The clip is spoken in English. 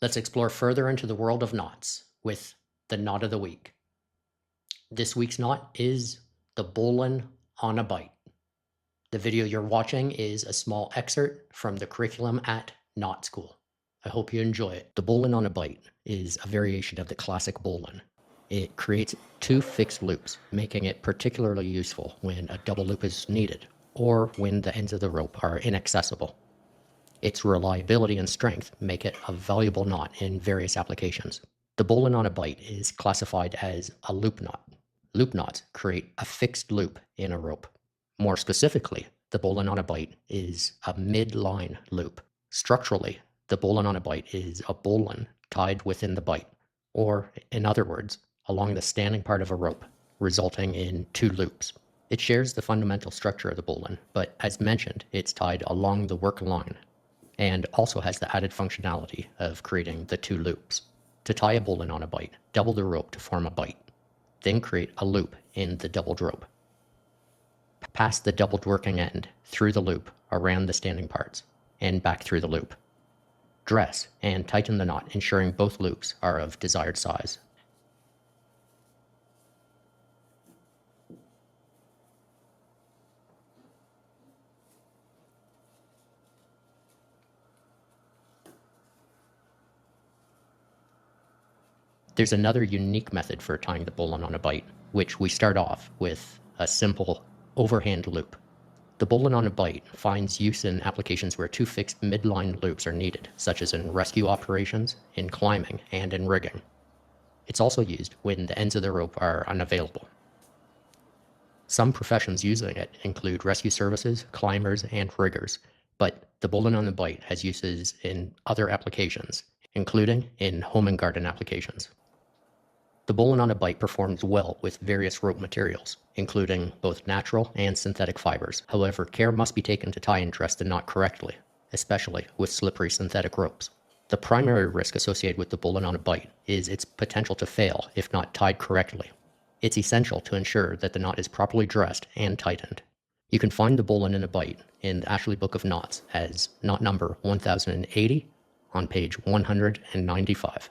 Let's explore further into the world of knots with the knot of the week. This week's knot is the Bowline on a Bight. The video you're watching is a small excerpt from the curriculum at Knotskool. I hope you enjoy it. The Bowline on a Bight is a variation of the classic bowline. It creates two fixed loops, making it particularly useful when a double loop is needed or when the ends of the rope are inaccessible. Its reliability and strength make it a valuable knot in various applications. The Bowline on a Bight is classified as a loop knot. Loop knots create a fixed loop in a rope. More specifically, the Bowline on a Bight is a midline loop. Structurally, the Bowline on a Bight is a bowline tied within the bight, or in other words, along the standing part of a rope, resulting in two loops. It shares the fundamental structure of the bowline, but as mentioned, it's tied along the work line, and also has the added functionality of creating the two loops. To tie a bowline on a bight, double the rope to form a bight, then create a loop in the doubled rope. Pass the doubled working end through the loop around the standing parts and back through the loop. Dress and tighten the knot, ensuring both loops are of desired size. There's another unique method for tying the bowline on a bight, which we start off with a simple overhand loop. The bowline on a bight finds use in applications where two fixed midline loops are needed, such as in rescue operations, in climbing, and in rigging. It's also used when the ends of the rope are unavailable. Some professions using it include rescue services, climbers, and riggers, but the bowline on the bight has uses in other applications, including in home and garden applications. The bowline on a bight performs well with various rope materials, including both natural and synthetic fibers. However, care must be taken to tie and dress the knot correctly, especially with slippery synthetic ropes. The primary risk associated with the bowline on a bight is its potential to fail if not tied correctly. It's essential to ensure that the knot is properly dressed and tightened. You can find the bowline in a bight in the Ashley Book of Knots as knot number 1080 on page 195.